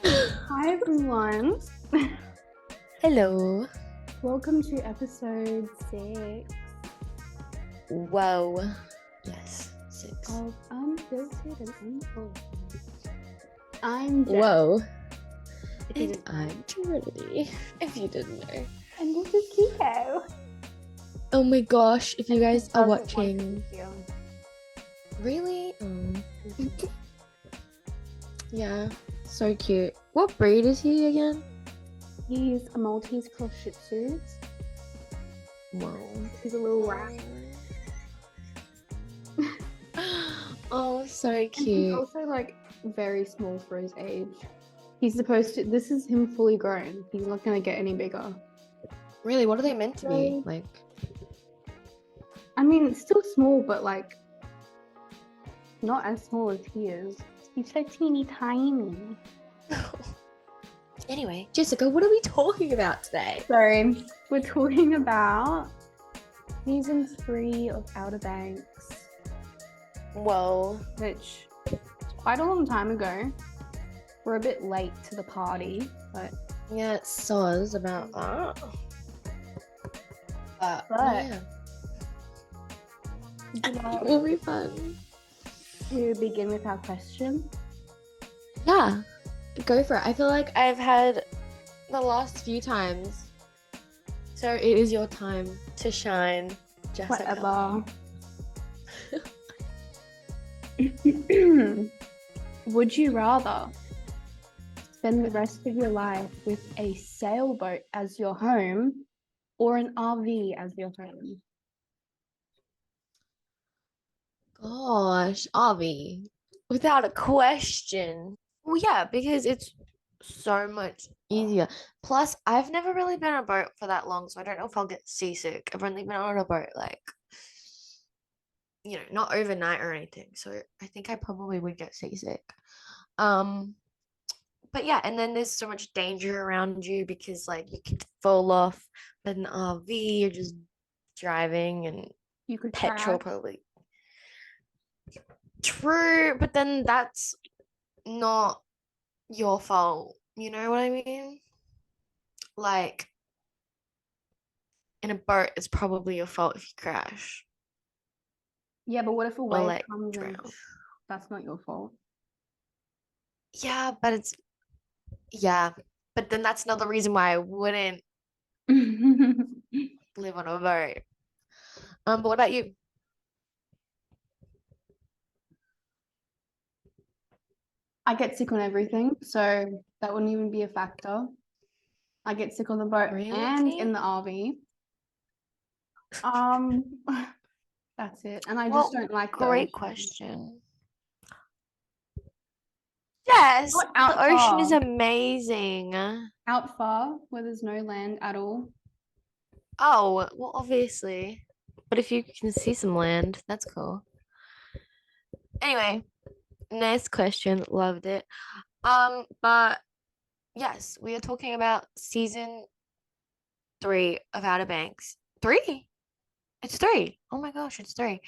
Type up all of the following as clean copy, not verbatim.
Hi everyone. Hello. Welcome to episode 6 Whoa. Yes, 6. of Unfiltered and Unfolded. I'm Jess. Whoa. If you And didn't know. I'm Trinity, if you didn't know. And this is Kiko. Oh my gosh, if you guys are Doesn't want to watching. be here. Really? Yeah, so cute. What breed is he again? He's a Maltese cross Shih Tzu. Whoa. He's a little rat. Oh, so And he's cute. also like very small for his age. He's supposed to, this is him fully grown. He's not going to get any bigger. Really, what are they meant to be? Like, I mean, it's still small, but like not as small as he is. He's so teeny tiny. anyway, Jessica, what are we talking about today? So we're talking about season 3 of Outer Banks, Whoa. which is quite a long time ago. We're a bit late to the party, but Yeah, it saws about that. But But- it will be fun. to begin with our question, Yeah, go for it. I feel like I've had the last few times, so it is your time to shine, Jessica. whatever. Would you rather spend the rest of your life with a sailboat as your home or an RV as your home? Gosh, Avi, without a question. Well, yeah, because it's so much easier. Plus, I've never really been on a boat for that long, so I don't know if I'll get seasick. I've only been on a boat like, not overnight or anything. So I think I probably would get seasick. But yeah, and then there's so much danger around you because like you could fall off. But in the RV, you're just driving and You could petrol crash. probably. True, but then that's not your fault. You know what I mean? Like in a boat, it's probably your fault if you crash Yeah, but what if a or wave like comes and drown. that's not your fault? Yeah, but then that's another reason why I wouldn't live on a boat. But what about you? I get sick on everything, so that wouldn't even be a factor. I get sick on the boat and in the RV. That's it. And I just don't like the Great ocean. question. Yes, Not out the ocean is far. amazing. Out far where there's no land at all. Oh, well, obviously. But if you can see some land, that's cool. Anyway, next question. Loved it. But yes, we are talking about season 3 of Outer Banks. 3? It's 3. Oh my gosh, it's 3.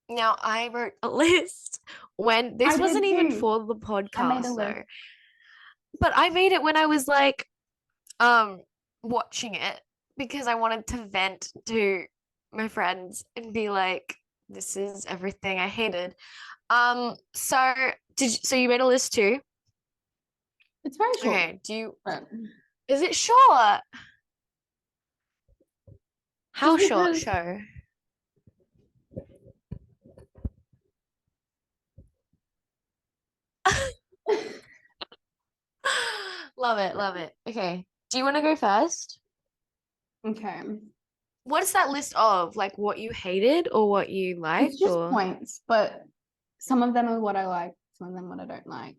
Now I wrote a list when this I did wasn't even too. for the I made a podcast list. though. But I made it when I was like watching it because I wanted to vent to my friends and be like, this is everything I hated. So you made a list too? It's very short. Okay, But is it short? How Just short? because- Show. Love it, love it. Okay. Do you want to go first? okay. What is that list of? Like what you hated or what you liked It's just or points, but some of them are what I like, some of them what I don't like.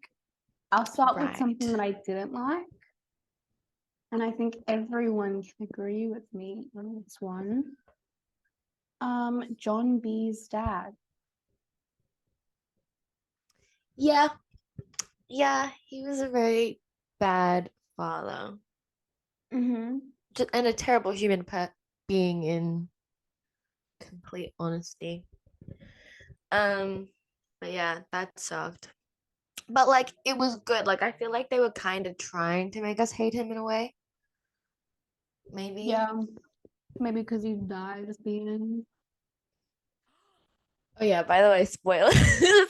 I'll start with something that I didn't like. And I think everyone can agree with me on this one. John B's dad. Yeah. Yeah, he was a very bad father. Mm-hmm. And a terrible human being in complete honesty. But yeah, that sucked. But like it was good. Like I feel like they were kind of trying to make us hate him in a way. Maybe. Yeah, maybe because he died at the end. Oh yeah, by the way, spoilers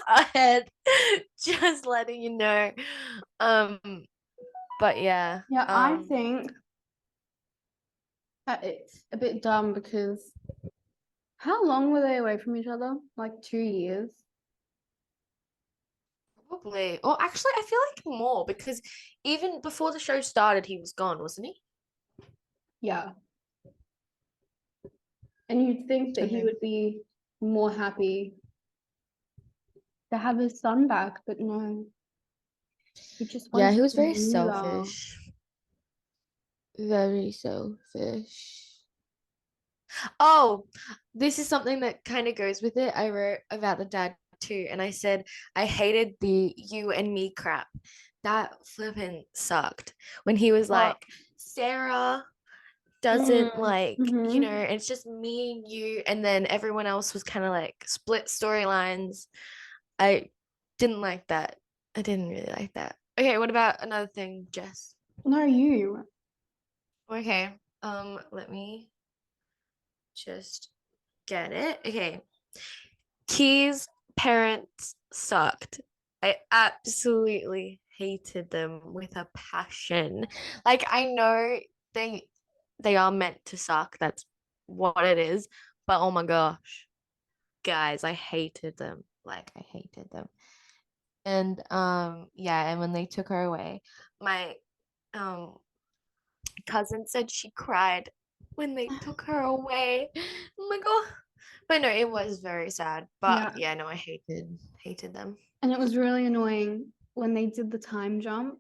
ahead. Just letting you know. Um, but yeah. Yeah, I think that it's a bit dumb because how long were they away from each other? Like 2 years. Probably. Or actually, I feel like more because even before the show started, he was gone, wasn't he? Yeah. And you'd think that And he then would be more happy to have his son back, but no, he just yeah, wants he was to be very ruler. selfish. Very selfish. Oh, this is something that kind of goes with it. I wrote about the dad too, and I said I hated the you and me crap. That flipping sucked when he was But like, Sarah doesn't like, mm-hmm. it's just me and you, and then everyone else was kind of like split storylines. I didn't like that. I didn't really like that. Okay, what about another thing, Jess? No, you. Okay, let me just get it. Okay. Key's parents sucked. I absolutely hated them with a passion. Like I know they they are meant to suck. That's what it is. But oh my gosh, guys, I hated them. Like I hated them. And yeah, and when they took her away, my um cousin said she cried when they took her away. Oh my god. But no, it was very sad. But Yeah. yeah, no, I hated them. And it was really annoying when they did the time jump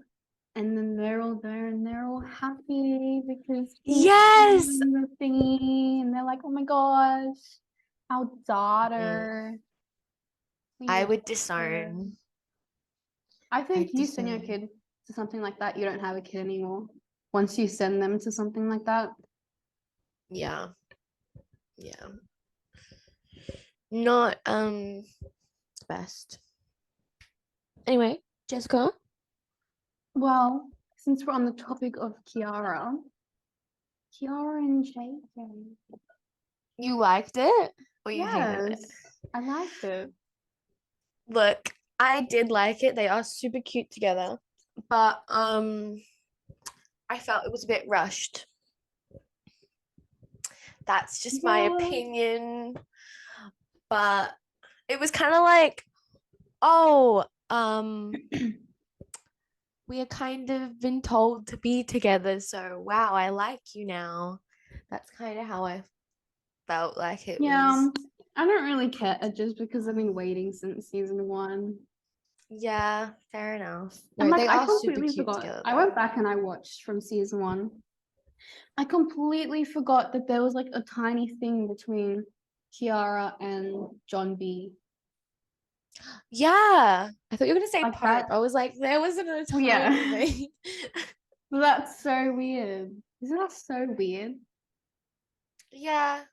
and then they're all there and they're all happy because he's Yes. doing the thingy and they're like, oh my gosh, our Mm, daughter. We I love would her. disown. I think I'd you send your disown. kid to something like that, you don't have a kid anymore. Once you send them to something like that. Yeah. Yeah. Not best. Anyway, Jessica, Well, since we're on the topic of Kiara and JJ. you liked it or you hated it? Yes, I liked it. Look, I did like it. They are super cute together. But I felt it was a bit rushed. That's just my Yeah. opinion. But it was kind of like, oh, we are kind of been told to be together, so wow, I like you now. That's kind of how I felt like it Yeah, was. I don't really care just because I've been waiting since season one. Yeah, fair enough. And No, like they I are super completely cute forgot. together I though. went back and I watched from season one. I completely forgot that there was like a tiny thing between Kiara and John B. Yeah, I thought you were gonna say Like Pope. that. I was like, there wasn't a Well, tiny yeah. thing. That's so weird. Isn't that so weird? Yeah,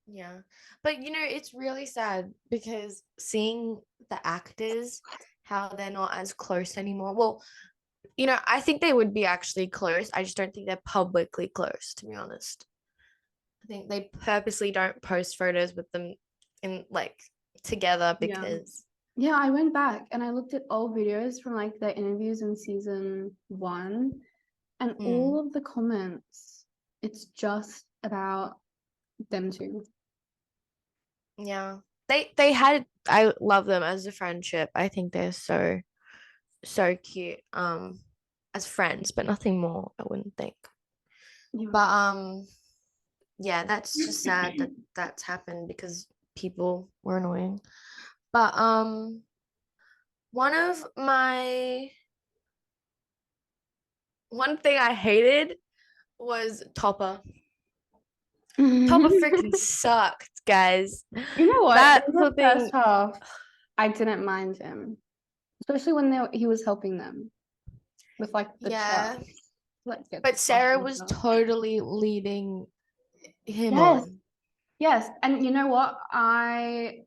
yeah. But it's really sad because seeing the actors, how they're not as close anymore. Well, I think they would be actually close. I just don't think they're publicly close, to be honest. I think they purposely don't post photos with them in like together Yeah. because Yeah, I went back and I looked at old videos from like their interviews in season one, and mm, all of the comments, it's just about them two. yeah. They had I love them as a friendship. I think they're so cute as friends, but nothing more, I wouldn't think. Yeah. But yeah, that's just sad that that's happened because people were annoying. But one of my one thing I hated was Topper. Topper freaking sucked, guys. You know what? That In the first flipping half, I didn't mind him, especially when he was helping them with like the yeah, truck, like get but stuff Sarah and was stuff. totally leading him Yes, on. yes, and you know what? I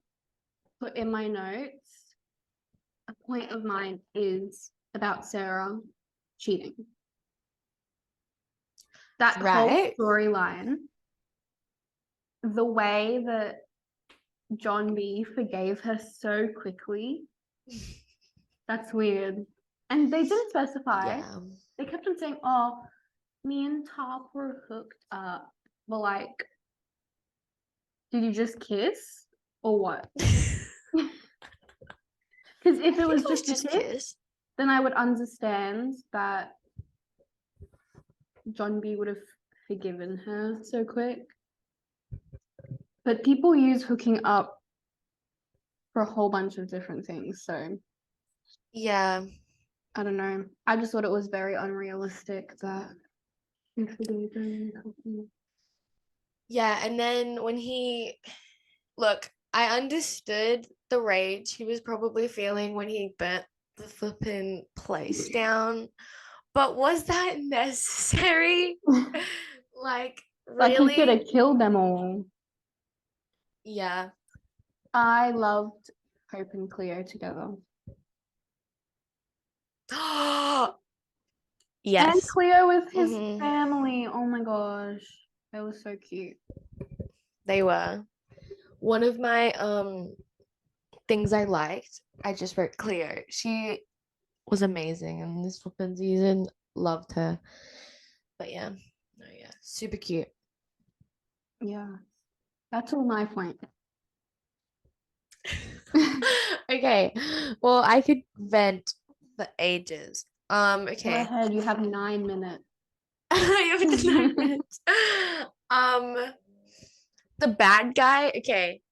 put in my notes. point of mine is about Sarah cheating. That whole Right. storyline, the way that John B forgave her so quickly, that's weird. And they didn't specify. Yeah. They kept on saying, oh, me and Top were hooked up. But like, did you just kiss or what? Because if it was It was just a just kiss, kiss. then I would understand that John B would have forgiven her so quick. But people use hooking up for a whole bunch of different things. So Yeah. I don't know. I just thought it was very unrealistic that he forgave her really quickly. Yeah. And then when look, I understood the rage he was probably feeling when he burnt the flipping place down. But was that necessary? Like, Like he could really? have killed them all. Yeah. I loved Hope and Cleo together. And Yes. Cleo with his Mhm. family. Oh my gosh. It was so cute. They were. One of my things I liked, I just wrote Cleo. She was amazing in this flipping season. Loved her. But yeah. No, yeah. Super cute. Yeah. That's all my point. Okay. Well, I could vent for ages. Go Okay. ahead, you have 9 minutes. I have 9 minutes. Um, the bad guy, okay,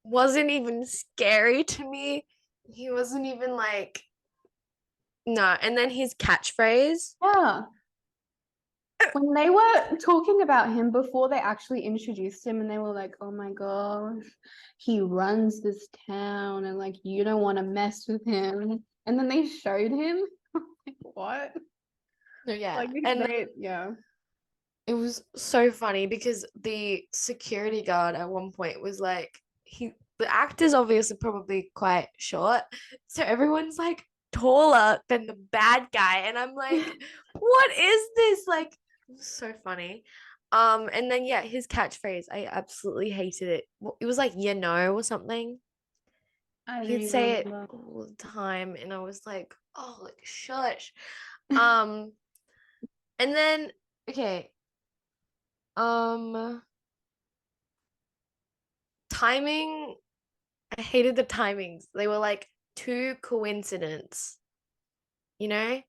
wasn't even scary to me. He wasn't even like no. And then his catchphrase. Yeah. When they were talking about him before they actually introduced him, and they were like, oh my gosh, he runs this town, and like, you don't want to mess with him. And then they showed him. Like, what? No, yeah. Like, And yeah. it was so funny because the security guard at one point was like, the actor's obviously probably quite short. So everyone's like taller than the bad guy. And I'm like, what is this? Like, it was so funny. And then yeah, his catchphrase, I absolutely hated it. It was like, or something. I don't He'd even say it remember. all the time, and I was like, oh, like shush. Um, and then okay, um, timing. I hated the timings. They were like too coincidence, you know?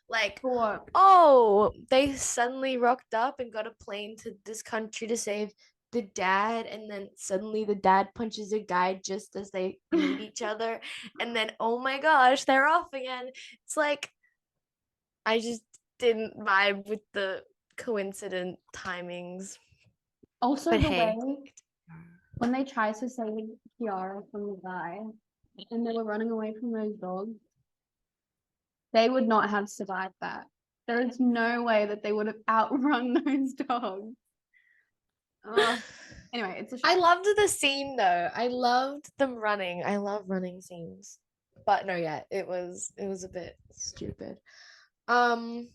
Like, What? oh, they suddenly rocked up and got a plane to this country to save the dad, and then suddenly the dad punches a guy just as they meet each other, and then oh my gosh, they're off again. It's like I just didn't vibe with the coincident timings. Also, But the hey, way when they tried to save Kiara from the guy and they were running away from those dogs, they would not have survived that. There is no way that they would have outrun those dogs. Anyway, it's a I shame. loved the scene though. I loved them running. I love running scenes. But no, yeah, it was a bit stupid. Um,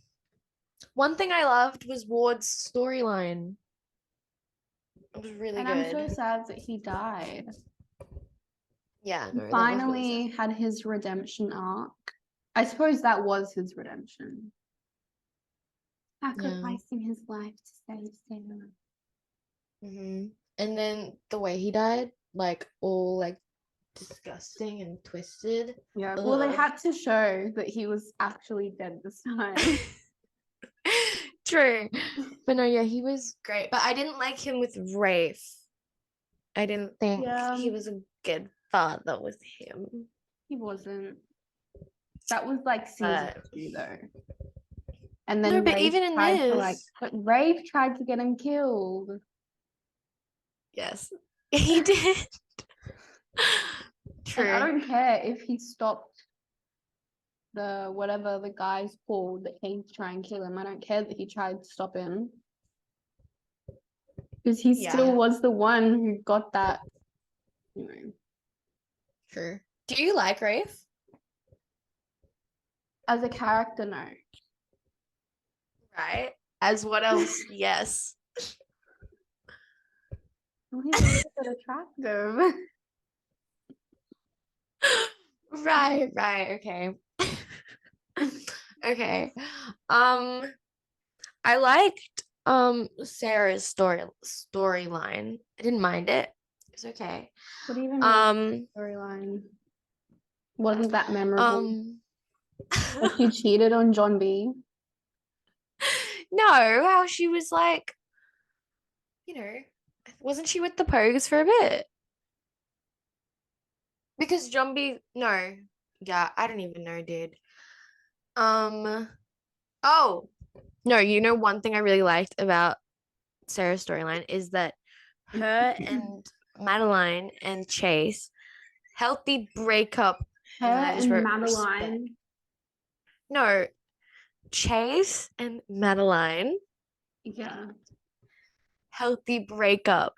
one thing I loved was Ward's storyline. It was really And I'm so good. sad that he died. Yeah, He no, that was really finally sad. had his redemption arc. I suppose that was his redemption. Yeah. Sacrificing his life to save Sarah. And then the way he died, like all like disgusting and twisted. Yeah, well, they Ugh. had to show that he was actually dead this time. True. But no, yeah, he was great. But I didn't like him with Rafe. I didn't think Yeah, he was a good father with him. he wasn't. That was like season But 2 though. And no, then but Rafe even in tried to like, this, but Rafe tried to get him killed. yes, he did. And I True. don't care if he stopped the whatever the guy's called that came to try and kill him. I don't care that he tried to stop him. Because he still Yeah, was the one who got that, you know. true. Do you like Rafe? As a character, no. Right? As what else? Yes. Well, he's a little bit attractive. Right, okay. Okay. I liked Sarah's storyline. I didn't mind it. It's okay. What do you even mean Um storyline? Wasn't that memorable? um Like she cheated on John B. no, how she was like, wasn't she with the Pogues for a bit? Because John B, no. Yeah, I don't even know, dude. Oh, no, one thing I really liked about Sarah's storyline is that her and Madeline and Chase, healthy breakup. Her And then I just and wrote Madeline. No, Chase and Madeline, Yeah. healthy breakup.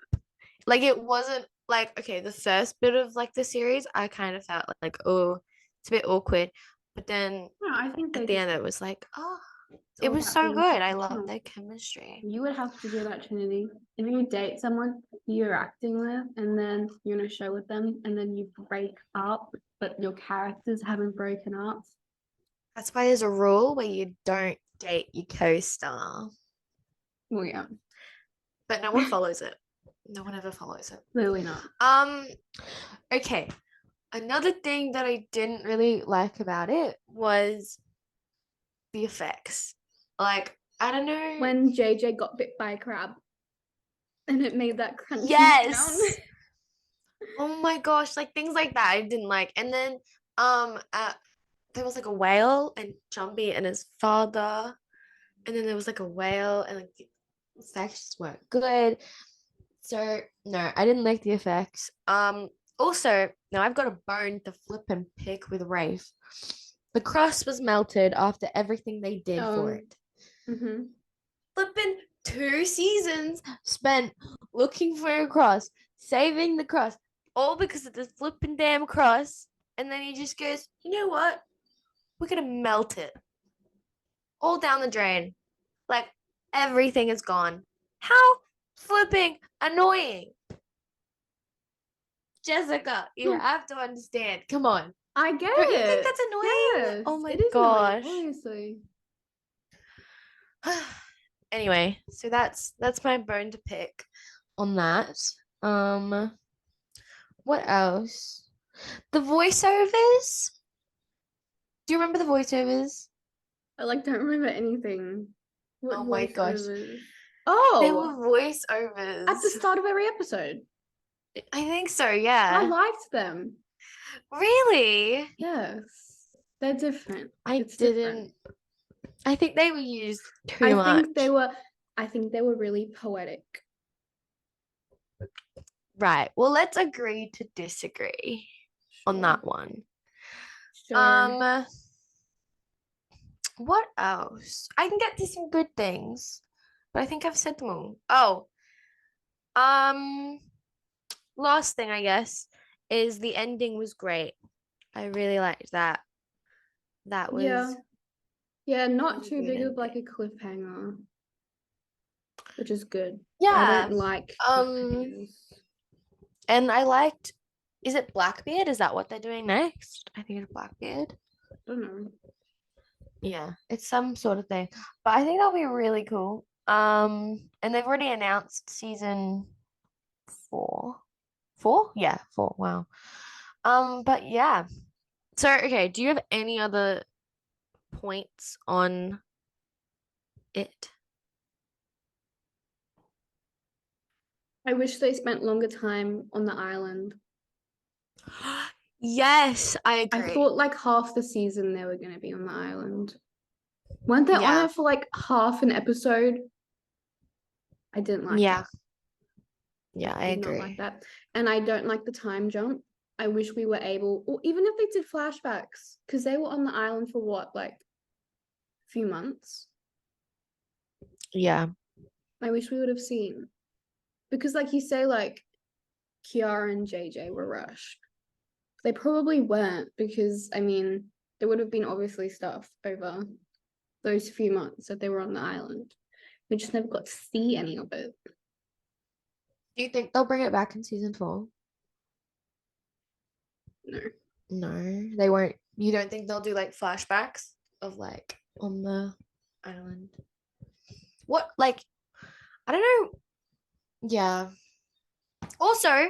Like it wasn't like, okay, the first bit of like the series, I kind of felt like, oh, it's a bit awkward. But then No, I think at they the just, end it was like, oh, it's it all was about so being good. I love professional. their chemistry. You would have to do that, Trinity. If you date someone you're acting with and then you're in a show with them and then you break up, but your characters haven't broken up. That's why there's a rule where you don't date your co-star. Well, yeah, But no one follows it. No one ever follows it. clearly not. Okay. Another thing that I didn't really like about it was the effects. Like, I don't know. When JJ got bit by a crab and it made that crunchy Yes. sound. Oh my gosh, like things like that I didn't like. And then there was like a whale and Jumpy and his father. And then there was like a whale and like the effects weren't good. So no, I didn't like the effects. Also, now I've got a bone to flip and pick with Rafe. The crust was melted after everything they did for it. Mm-hmm. Flipping 2 seasons spent looking for a cross, saving the cross, all because of this flipping damn cross. And then he just goes, you know what? We're gonna melt it all down the drain. Like everything is gone. How flipping annoying. Jessica, you have to understand. Come on. I get Don't it. you think that's annoying? Yes, Oh my it is gosh. annoying, obviously. Anyway, so that's my bone to pick on that. What else? The voiceovers. Do you remember the voiceovers? I like don't remember anything. What Oh my gosh. voiceovers? There were Oh, voiceovers. at the start of every episode. I think so, I yeah. liked them. Really? Yes, they're different. I It's didn't. different. I think they were used too I much. think they were really poetic. Right. Well, let's agree to disagree on that one. Sure. What else? I can get to some good things, but I think I've said them all. Oh, last thing I guess is the ending was great. I really liked that. That was Yeah, not was a too good big of like a ending. cliffhanger, which is good. I Yeah. don't like Um, and I liked. Is it Blackbeard? Is that what they're doing next? I think it's Blackbeard. I don't know. Yeah, it's some sort of thing. But I think that'll be really cool. And they've already announced season 4. 4? Yeah, 4. Wow. But yeah. So okay, do you have any other points on it? I wish they spent longer time on the island. Yes, I I agree. thought like half the season they were going to be on the island. Weren't they on Yeah. it for like half an episode? I didn't like Yeah. that. Yeah, I I did not like agree. that. And I don't like the time jump. I wish we were able, or even if they did flashbacks, because they were on the island for what, like a few months. Yeah. I wish we would have seen. Because like you say, like Kiara and JJ were rushed. They probably weren't because I mean there would have been obviously stuff over those few months that they were on the island. We just never got to see any of it. Do you think they'll bring it back in season 4? No. No, they won't. You don't think they'll do like flashbacks of like on the island? What, like, I don't know. Yeah. Also,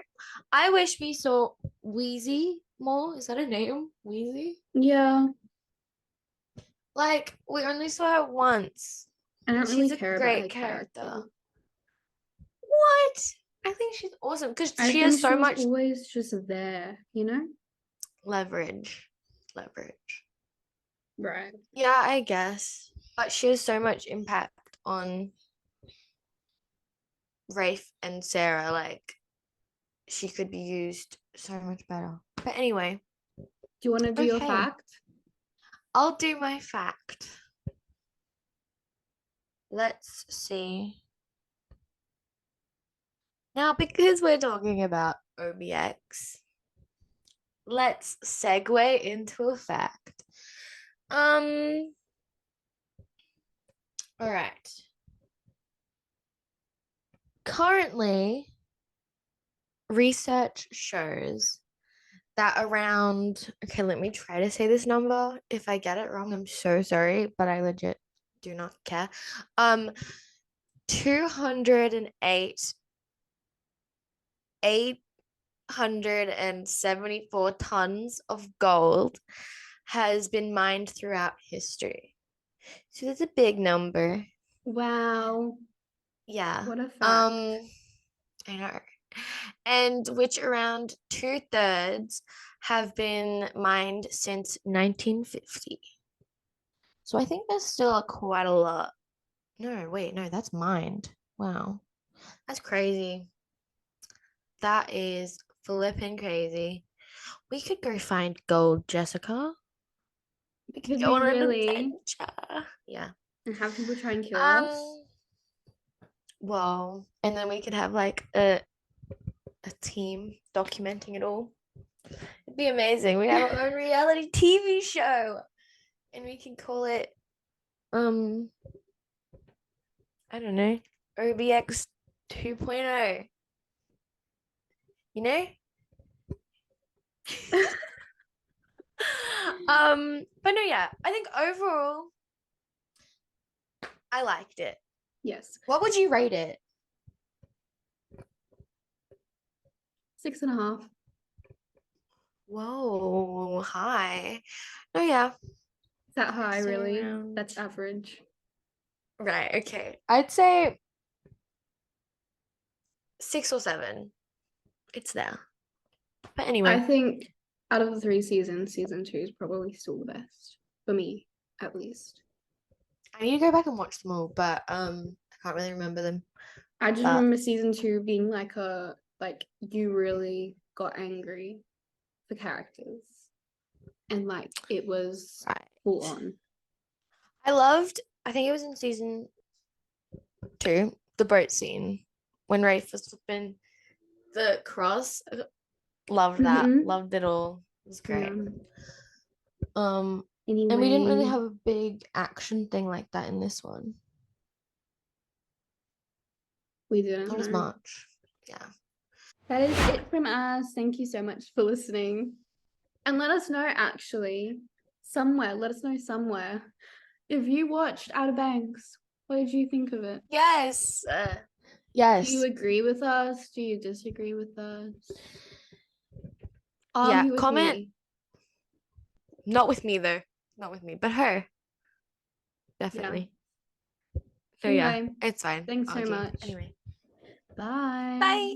I wish we saw Wheezy more. Is that a name? Wheezy? Yeah. Like, we only saw her once. I don't really She's a care about great her character. What? I think she's awesome because I she think has so she was much always just there, you know? leverage. Leverage. Right. Yeah, I guess. But she has so much impact on Rafe and Sarah. Like, she could be used so much better. But anyway, Do you want to do your Okay. fact? I'll do my fact. Let's see. Now, because we're talking about OBX, let's segue into a fact. All right. Currently, research shows that around, okay, let me try to say this number. If I get it wrong, I'm so sorry, but I legit do not care. 208 874 tons of gold has been mined throughout history. So that's a big number. Wow. Yeah. What a fact. I know. And which around 2/3 have been mined since 1950. So I think there's still quite a lot. No, wait, no, that's mined. Wow. That's crazy. That is flipping crazy. We could go find gold, Jessica. We could Could go we on an really? adventure. Yeah. And have people try and kill us? Well, and then we could have like a team documenting it all. It'd be amazing. We have our own reality TV show. And we can call it I don't know, OBX 2.0. You know? But no, yeah, I think overall I liked it. Yes. What would you rate it? 6.5. Whoa, high. Oh yeah. Is that high, So really? around- That's average. Right, okay. I'd say 6 or 7. It's there. But anyway. I think out of the 3 seasons, season 2 is probably still the best. For me, at least. I need to go back and watch them all, but I can't really remember them. I just But- remember season 2 being like you really got angry for characters. And like it was Right. full on. I think it was in season 2, the boat scene when Rafe was flipping the cross. Loved that. Mhm. Loved it all. It was great. Anyway, And we didn't really have a big action thing like that in this one. We didn't. Not as know. much. Yeah. That is it from us. Thank you so much for listening. And let us know actually somewhere. Let us know somewhere. If you watched Outer Banks, what did you think of it? Yes. Yes. Do you agree with us? Do you disagree with us? Yeah, Argue with comment. me. Not with me though. Not with me, but her. Definitely. So yeah, Anyway, it's fine. thanks so Argue. much. Anyway. Bye. Bye.